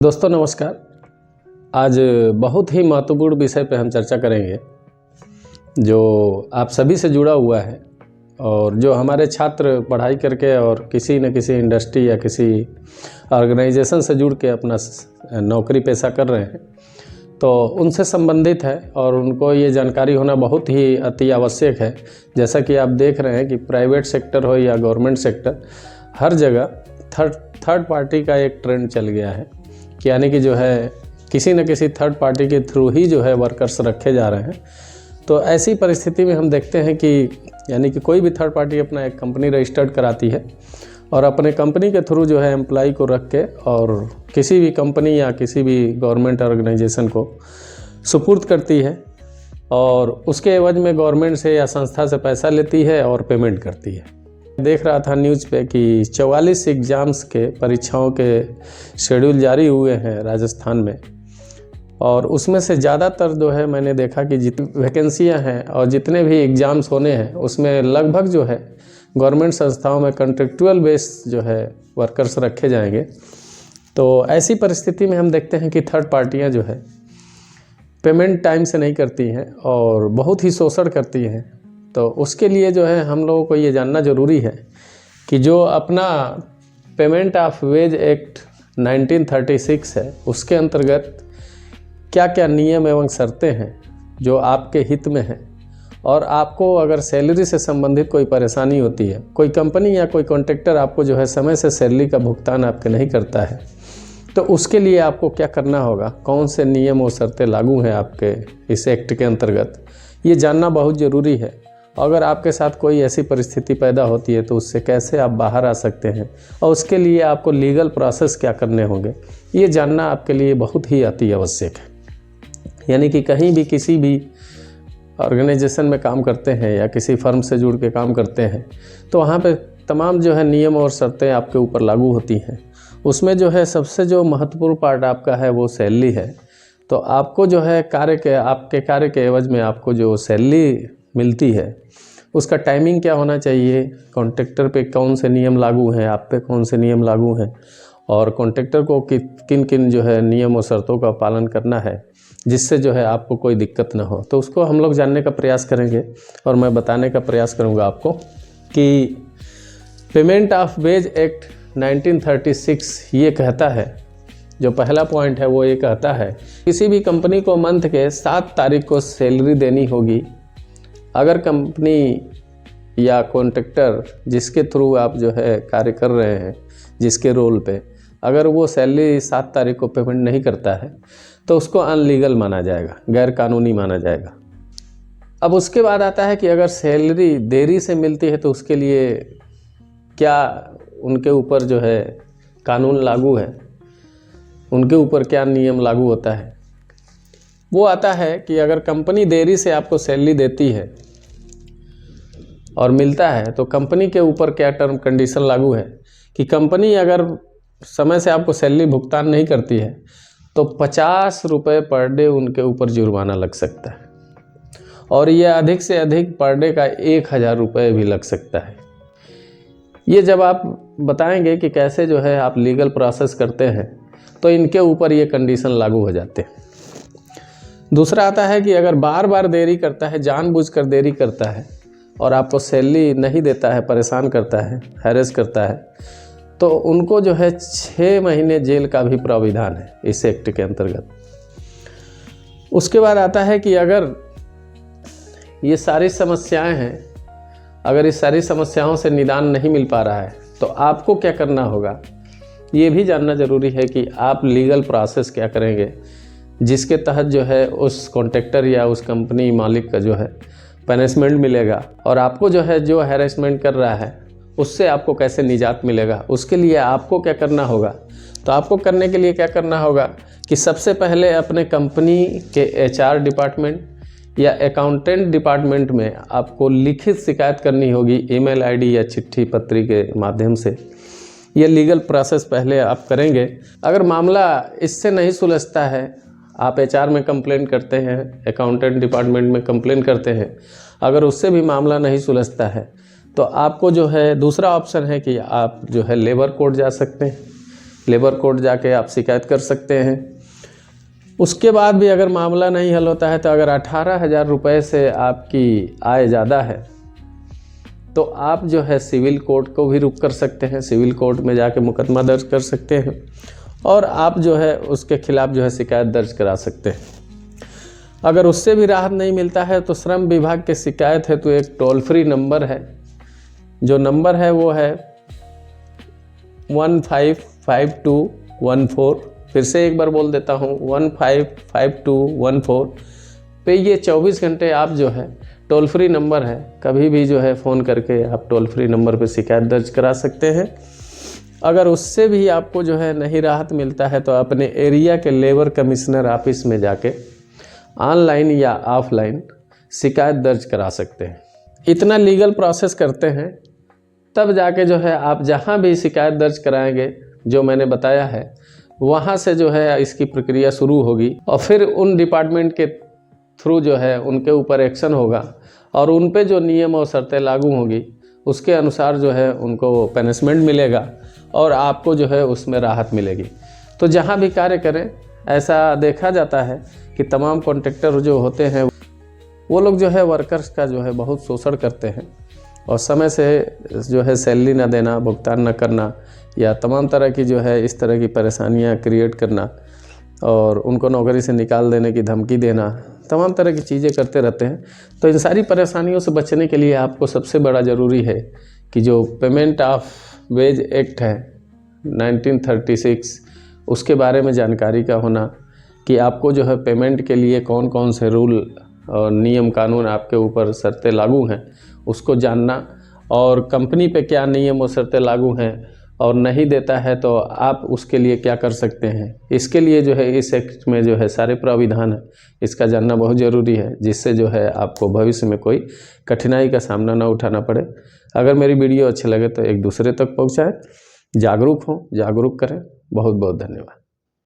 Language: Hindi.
दोस्तों नमस्कार। आज बहुत ही महत्वपूर्ण विषय पर हम चर्चा करेंगे जो आप सभी से जुड़ा हुआ है और जो हमारे छात्र पढ़ाई करके और किसी न किसी इंडस्ट्री या किसी ऑर्गेनाइजेशन से जुड़ के अपना नौकरी पेशा कर रहे हैं तो उनसे संबंधित है और उनको ये जानकारी होना बहुत ही अति आवश्यक है। जैसा कि आप देख रहे हैं कि प्राइवेट सेक्टर हो या गवर्नमेंट सेक्टर, हर जगह थर्ड पार्टी का एक ट्रेंड चल गया है, यानी कि जो है किसी न किसी थर्ड पार्टी के थ्रू ही जो है वर्कर्स रखे जा रहे हैं। तो ऐसी परिस्थिति में हम देखते हैं कि यानी कि कोई भी थर्ड पार्टी अपना एक कंपनी रजिस्टर्ड कराती है और अपने कंपनी के थ्रू जो है एम्प्लॉय को रख के और किसी भी कंपनी या किसी भी गवर्नमेंट ऑर्गेनाइजेशन को सुपुर्द करती है और उसके एवज में गवर्नमेंट से या संस्था से पैसा लेती है और पेमेंट करती है। देख रहा था न्यूज़ पे कि 44 एग्ज़ाम्स के परीक्षाओं के शेड्यूल जारी हुए हैं राजस्थान में और उसमें से ज़्यादातर जो है मैंने देखा कि जितनी वैकेंसियां हैं और जितने भी एग्ज़ाम्स होने हैं उसमें लगभग जो है गवर्नमेंट संस्थाओं में कॉन्ट्रेक्चुअल बेस जो है वर्कर्स रखे जाएंगे। तो ऐसी परिस्थिति में हम देखते हैं कि थर्ड पार्टियां जो है पेमेंट टाइम से नहीं करती हैं और बहुत ही शोषण करती हैं। तो उसके लिए जो है हम लोगों को ये जानना ज़रूरी है कि जो अपना पेमेंट ऑफ वेज एक्ट 1936 है उसके अंतर्गत क्या क्या नियम एवं शर्तें हैं जो आपके हित में हैं और आपको अगर सैलरी से संबंधित कोई परेशानी होती है, कोई कंपनी या कोई कॉन्ट्रैक्टर आपको जो है समय से सैलरी का भुगतान आपके नहीं करता है, तो उसके लिए आपको क्या करना होगा, कौन से नियम और शर्तें लागू हैं आपके इस एक्ट के अंतर्गत, ये जानना बहुत ज़रूरी है। अगर आपके साथ कोई ऐसी परिस्थिति पैदा होती है तो उससे कैसे आप बाहर आ सकते हैं और उसके लिए आपको लीगल प्रोसेस क्या करने होंगे, ये जानना आपके लिए बहुत ही अति आवश्यक है। यानी कि कहीं भी किसी भी ऑर्गेनाइजेशन में काम करते हैं या किसी फर्म से जुड़ के काम करते हैं तो वहाँ पे तमाम जो है नियम और शर्तें आपके ऊपर लागू होती हैं। उसमें जो है सबसे जो महत्वपूर्ण पार्ट आपका है वो सैलरी है। तो आपको जो है आपके कार्य के एवज में आपको जो सैलरी मिलती है उसका टाइमिंग क्या होना चाहिए, कॉन्ट्रैक्टर पे कौन से नियम लागू हैं, आप पे कौन से नियम लागू हैं और कॉन्ट्रैक्टर को किन किन जो है नियम और शर्तों का पालन करना है जिससे जो है आपको कोई दिक्कत ना हो, तो उसको हम लोग जानने का प्रयास करेंगे। और मैं बताने का प्रयास करूंगा आपको कि पेमेंट ऑफ वेज एक्ट 1936 ये कहता है, जो पहला पॉइंट है वो ये कहता है किसी भी कंपनी को मंथ के 7 तारीख को सैलरी देनी होगी। अगर कंपनी या कॉन्ट्रैक्टर जिसके थ्रू आप जो है कार्य कर रहे हैं, जिसके रोल पे, अगर वो सैलरी 7 तारीख को पेमेंट नहीं करता है तो उसको अनलीगल माना जाएगा, गैर कानूनी माना जाएगा। अब उसके बाद आता है कि अगर सैलरी देरी से मिलती है तो उसके लिए क्या उनके ऊपर जो है कानून लागू है, उनके ऊपर क्या नियम लागू होता है। वो आता है कि अगर कंपनी देरी से आपको सैलरी देती है और मिलता है तो कंपनी के ऊपर क्या टर्म कंडीशन लागू है कि कंपनी अगर समय से आपको सैलरी भुगतान नहीं करती है तो 50 रुपये पर डे उनके ऊपर जुर्माना लग सकता है और यह अधिक से अधिक पर डे का 1000 रुपये भी लग सकता है। ये जब आप बताएंगे कि कैसे जो है आप लीगल प्रोसेस करते हैं तो इनके ऊपर ये कंडीशन लागू हो जाते हैं। दूसरा आता है कि अगर बार बार देरी करता है, जानबूझकर देरी करता है और आपको सैलरी नहीं देता है, परेशान करता है, हैरेस करता है, तो उनको जो है 6 महीने जेल का भी प्राविधान है इस एक्ट के अंतर्गत। उसके बाद आता है कि अगर ये सारी समस्याएं हैं, अगर इस सारी समस्याओं से निदान नहीं मिल पा रहा है तो आपको क्या करना होगा, ये भी जानना ज़रूरी है कि आप लीगल प्रोसेस क्या करेंगे जिसके तहत जो है उस कॉन्ट्रैक्टर या उस कंपनी मालिक का जो है पनिशमेंट मिलेगा और आपको जो है जो हैरेसमेंट कर रहा है उससे आपको कैसे निजात मिलेगा। उसके लिए आपको क्या करना होगा, तो आपको करने के लिए क्या करना होगा कि सबसे पहले अपने कंपनी के HR डिपार्टमेंट या अकाउंटेंट डिपार्टमेंट में आपको लिखित शिकायत करनी होगी, ईमेल ID या चिट्ठी पत्री के माध्यम से। ये लीगल प्रोसेस पहले आप करेंगे। अगर मामला इससे नहीं सुलझता है, आप HR में कंप्लेन करते हैं, अकाउंटेंट डिपार्टमेंट में कंप्लेन करते हैं, अगर उससे भी मामला नहीं सुलझता है तो आपको जो है दूसरा ऑप्शन है कि आप जो है लेबर कोर्ट जा सकते हैं। लेबर कोर्ट जाके आप शिकायत कर सकते हैं। उसके बाद भी अगर मामला नहीं हल होता है तो अगर 18,000 रुपये से आपकी आय ज़्यादा है तो आप जो है सिविल कोर्ट को भी रुख कर सकते हैं, सिविल कोर्ट में जाके मुकदमा दर्ज कर सकते हैं और आप जो है उसके खिलाफ जो है शिकायत दर्ज करा सकते हैं। अगर उससे भी राहत नहीं मिलता है तो श्रम विभाग के शिकायत है तो एक टोल फ्री नंबर है, जो नंबर है वो है 155214। फिर से एक बार बोल देता हूँ 155214 पे ये 24 घंटे आप जो है टोल फ्री नंबर है, कभी भी जो है फ़ोन करके आप टोल फ्री नंबर पे शिकायत दर्ज करा सकते हैं। अगर उससे भी आपको जो है नहीं राहत मिलता है तो अपने एरिया के लेबर कमिश्नर ऑफिस में जाके ऑनलाइन या ऑफलाइन शिकायत दर्ज करा सकते हैं। इतना लीगल प्रोसेस करते हैं तब जाके जो है आप जहाँ भी शिकायत दर्ज कराएंगे जो मैंने बताया है वहाँ से जो है इसकी प्रक्रिया शुरू होगी और फिर उन डिपार्टमेंट के थ्रू जो है उनके ऊपर एक्शन होगा और उन पे जो नियम और शर्तें लागू होंगी उसके अनुसार जो है उनको पनिशमेंट मिलेगा और आपको जो है उसमें राहत मिलेगी। तो जहाँ भी कार्य करें ऐसा देखा जाता है कि तमाम कॉन्ट्रैक्टर जो होते हैं वो लोग जो है वर्कर्स का जो है बहुत शोषण करते हैं और समय से जो है सैलरी ना देना, भुगतान न करना या तमाम तरह की जो है इस तरह की परेशानियां क्रिएट करना और उनको नौकरी से निकाल देने की धमकी देना, तमाम तरह की चीज़ें करते रहते हैं। तो इन सारी परेशानियों से बचने के लिए आपको सबसे बड़ा ज़रूरी है कि जो पेमेंट ऑफ वेज एक्ट है 1936 उसके बारे में जानकारी का होना कि आपको जो है पेमेंट के लिए कौन कौन से रूल और नियम कानून आपके ऊपर शर्तें लागू हैं उसको जानना और कंपनी पे क्या नियम और शर्तें लागू हैं और नहीं देता है तो आप उसके लिए क्या कर सकते हैं। इसके लिए जो है इस एक्ट में जो है सारे प्राविधान है, इसका जानना बहुत ज़रूरी है जिससे जो है आपको भविष्य में कोई कठिनाई का सामना ना उठाना पड़े। अगर मेरी वीडियो अच्छी लगे तो एक दूसरे तक पहुंचाएं, जागरूक हों, जागरूक करें। बहुत बहुत धन्यवाद।